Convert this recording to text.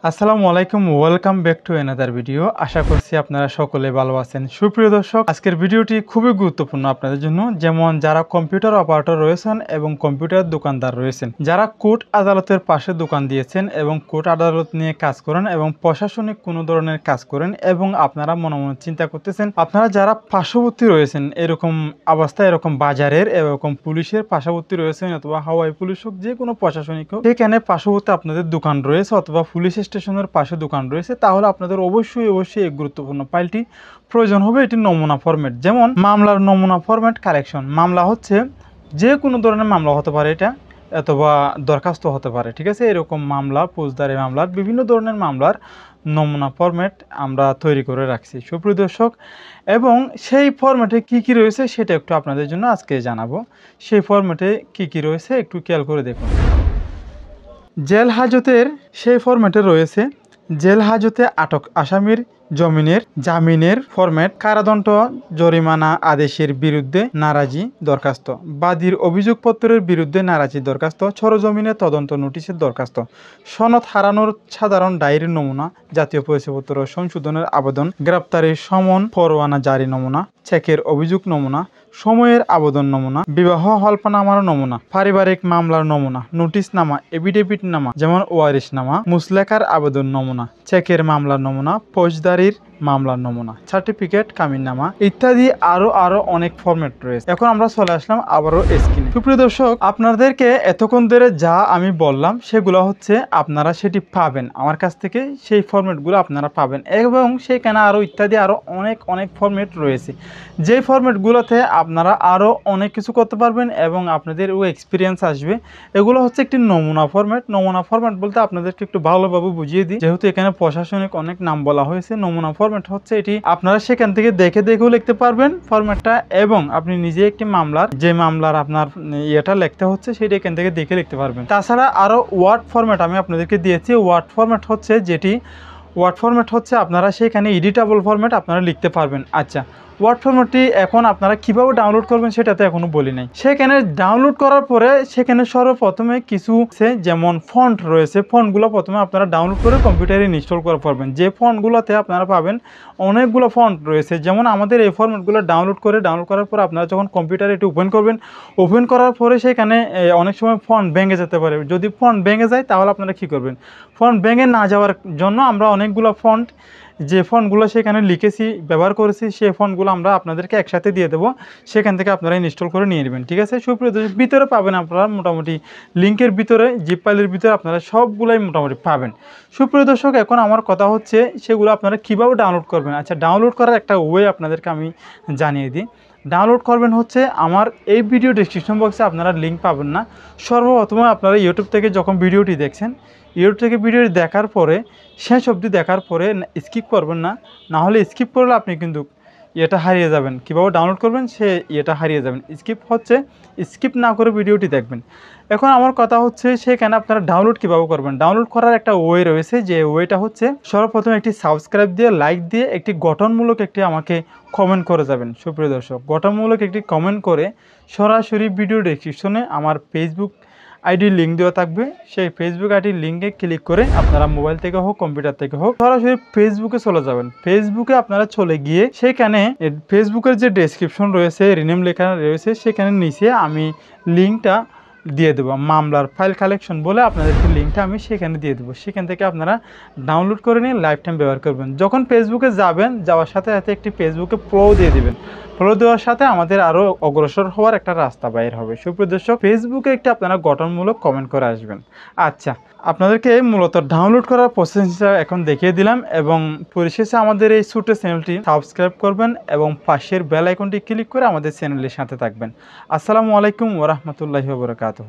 আসসালামু আলাইকুম, welcome back to another video. আশা করছি আপনারা সকলে ভালো আছেন। সুপ্রিয় দর্শক, আজকের ভিডিওটি খুবই গুরুত্বপূর্ণ আপনাদের জন্য। যেমন যারা কম্পিউটার অপারেটর রয়েছেন এবং কম্পিউটার দোকানদার রয়েছেন, যারা কোর্ট আদালতের পাশে দোকান দিয়েছেন এবং কোর্ট আদালত নিয়ে কাজ করেন এবং প্রশাসনিক কোনো ধরনের কাজ করেন এবং আপনারা মনে মনে চিন্তা করতেছেন, আপনারা যারা পার্শ্ববর্তী রয়েছেন এরকম অবস্থায়, এরকম বাজারের এরকম পুলিশের পার্শ্ববর্তী রয়েছেন অথবা হাওয়াই পুলিশ হোক, যে কোনো প্রশাসনিক হোক, সেখানে পার্শ্ববর্তী আপনাদের দোকান রয়েছে অথবা পুলিশ স্টেশনের পাশে দোকান রয়েছে, তাহলে আপনাদের অবশ্যই এই গুরুত্বপূর্ণ ফাইলটি প্রয়োজন হবে। এটি নমুনা ফরম্যাট, যেমন মামলার নমুনা ফরম্যাট কালেকশন। মামলা হচ্ছে যে কোনো ধরনের মামলা হতে পারে, এটা অথবা দরখাস্ত হতে পারে, ঠিক আছে। এরকম মামলা, ফৌজদারি মামলার, বিভিন্ন ধরনের মামলার নমুনা ফরম্যাট আমরা তৈরি করে রাখছি সুপ্রিয় দর্শক। এবং সেই ফরম্যাটে কি কি রয়েছে সেটা একটু আপনাদের জন্য আজকে জানাবো। সেই ফরম্যাটে কি কি রয়েছে একটু খেয়াল করে দেখুন। জেল হাজতের সেই ফরম্যাটে রয়েছে জেল হাজতে আটক আসামির জামিনের ফরম্যাট, কারাদণ্ড জরিমানা আদেশের বিরুদ্ধে নারাজি দরখাস্ত, বাদীর অভিযোগপত্রের বিরুদ্ধে নারাজি দরখাস্ত, সরজমিনে তদন্ত নোটিশের দরখাস্ত, সনদ হারানোর সাধারণ ডায়েরির নমুনা, জাতীয় পরিচয়পত্র সংশোধনের আবেদন, গ্রেপ্তারের সমন পরোয়ানা জারি নমুনা, চেকের অভিযোগ নমুনা, সময়ের আবেদন নমুনা, বিবাহ হলফনামার নমুনা, পারিবারিক মামলার নমুনা, নোটিশ নামা, এফিডেভিট নামা যেমন ওয়ারিশ নামা, মুসলেকার আবেদন নমুনা, চেকের মামলার নমুনা, ফৌজদারির মামলার নমুনা, সার্টিফিকেট কামিননামা ইত্যাদি আরো অনেক ফরম্যাট রয়েছে। এখন আমরা চলে আসলাম আবারও স্ক্রিনে। সুপ্রিয় দর্শক, আপনাদেরকে এতক্ষণ ধরে যা আমি বললাম সেগুলো হচ্ছে আপনারা সেটি পাবেন আমার কাছ থেকে, সেই ফরম্যাটগুলো আপনারা পাবেন এবং সেখানে আরও ইত্যাদি আরও অনেক ফরম্যাট রয়েছে, যে ফরম্যাটগুলোতে আপনারা আরও অনেক কিছু করতে পারবেন এবং আপনাদের এক্সপিরিয়েন্স আসবে। এগুলো হচ্ছে একটি নমুনা ফরম্যাট। নমুনা ফরম্যাট বলতে আপনাদেরকে একটু ভালোভাবে বুঝিয়ে দিই, যেহেতু এখানে প্রশাসনিক অনেক নাম বলা হয়েছে। নমুনা ফরম্যাট হচ্ছে এটি আপনারা সেখান থেকে দেখেও লিখতে পারবেন ফরম্যাটটা, এবং আপনি নিজে একটি মামলার যে মামলার আপনার ইয়েটা লিখতে হচ্ছে সেটা এখান থেকে দেখে লিখতে পারবেন। তাছাড়া আরও ওয়ার্ড ফরম্যাট আমি আপনাদেরকে দিয়েছি। ওয়ার্ড ফরম্যাট হচ্ছে আপনারা সেখানে এডিটেবল ফরম্যাট আপনারা লিখতে পারবেন। আচ্ছা, ওয়ার্ড ফরম্যাটটি এখন আপনারা কিভাবে ডাউনলোড করবেন সেটা তো এখনো বলি নাই। সেখানে ডাউনলোড করার পরে সেখানে সর্বপ্রথমে কিছু যেমন ফন্ট রয়েছে, ফন্টগুলো প্রথমে আপনারা ডাউনলোড করে কম্পিউটারে ইনস্টল করে পারবেন। যে ফন্টগুলোতে আপনারা পাবেন অনেকগুলো ফন্ট রয়েছে, যেমন আমাদের এই ফরম্যাটগুলো ডাউনলোড করার পর আপনারা যখন কম্পিউটারে এটি ওপেন করার পরে সেখানে অনেক সময় ফন্ট ভেঙে যেতে পারে। যদি ফন্ট ভেঙে যায় তাহলে আপনারা কি করবেন? ফন্ট ভেঙে না যাওয়ার জন্য আমরা অনেকগুলো ফন্ট, যে ফন্টগুলো সেখানে লিখেছি, ব্যবহার করেছি, সেই ফন্টগুলো আমরা আপনাদেরকে একসাথে দিয়ে দেবো, সেখান থেকে আপনারা ইনস্টল করে নিয়ে নেবেন, ঠিক আছে। সুপ্রিয় দর্শক, ভিতরে পাবেন আপনারা মোটামুটি লিঙ্কের ভিতরে, জিপ ফাইলের ভিতরে আপনারা সবগুলাই মোটামুটি পাবেন। সুপ্রিয় দর্শক, এখন আমার কথা হচ্ছে সেগুলো আপনারা কীভাবে ডাউনলোড করবেন। আচ্ছা, ডাউনলোড করার একটা ওয়ে আপনাদেরকে আমি জানিয়ে দিই। ডাউনলোড করবেন হচ্ছে আমার এই ভিডিও ডেসক্রিপশন বক্সে আপনারা লিঙ্ক পাবেন না। সর্বপ্রথমে আপনারা ইউটিউব থেকে যখন ভিডিওটি দেখছেন, ইউটিউব থেকে ভিডিওটি দেখার পরে শেষ অবধি দেখার পরে স্কিপ করবেন না, না হলে স্কিপ করলে আপনি কিন্তু এটা হারিয়ে যাবেন। কীভাবে ডাউনলোড করবেন সে এটা হারিয়ে যাবেন। স্কিপ না করে ভিডিওটি দেখবেন। এখন আমার কথা হচ্ছে সেখানে আপনারা ডাউনলোড কীভাবে করবেন। ডাউনলোড করার একটা ওয়ে রয়েছে, যে ওয়েটা হচ্ছে সর্বপ্রথম একটি সাবস্ক্রাইব দিয়ে, লাইক দিয়ে, একটি গঠনমূলক একটি আমাকে কমেন্ট করে যাবেন। সুপ্রিয় দর্শক, গঠনমূলক একটি কমেন্ট করে সরাসরি ভিডিও ডেসক্রিপশনে আমার ফেসবুক আইডির লিঙ্ক দেওয়া থাকবে। সেই ফেসবুক আইডির লিঙ্কে ক্লিক করে আপনারা মোবাইল থেকে হোক, কম্পিউটার থেকে হোক, সরাসরি ফেসবুকে চলে যাবেন। ফেসবুকে আপনারা চলে গিয়ে সেখানে ফেসবুকের যে ডেসক্রিপশন রয়েছে, রিনেম লেখা রয়েছে, সেখানে নিচে আমি লিঙ্কটা দিয়ে দেবো, মামলার ফাইল কালেকশন বলে আপনাদেরকে লিঙ্কটা আমি সেখানে দিয়ে দেবো। সেখান থেকে আপনারা ডাউনলোড করে নিয়ে লাইফ টাইম ব্যবহার করবেন। যখন ফেসবুকে যাবেন, যাওয়ার সাথে সাথে একটি ফেসবুকে প্রো দিয়ে দেবেন। প্রো দেওয়ার সাথে আমাদের আরও অগ্রসর হওয়ার একটা রাস্তা বাইর হবে। সুপ্রিয় দর্শক, ফেসবুকে একটি আপনারা গঠনমূলক কমেন্ট করে আসবেন। আচ্ছা, আপনাদেরকে মূলত ডাউনলোড করার প্রসেসটা এখন দেখিয়ে দিলাম, এবং পরিশেষে আমাদের এই ছোট চ্যানেলটি সাবস্ক্রাইব করবেন এবং পাশের বেল আইকনটি ক্লিক করে আমাদের চ্যানেলের সাথে থাকবেন। আসসালামু আলাইকুম ওয়া রাহমাতুল্লাহি ওয়া বারাকাতুহু।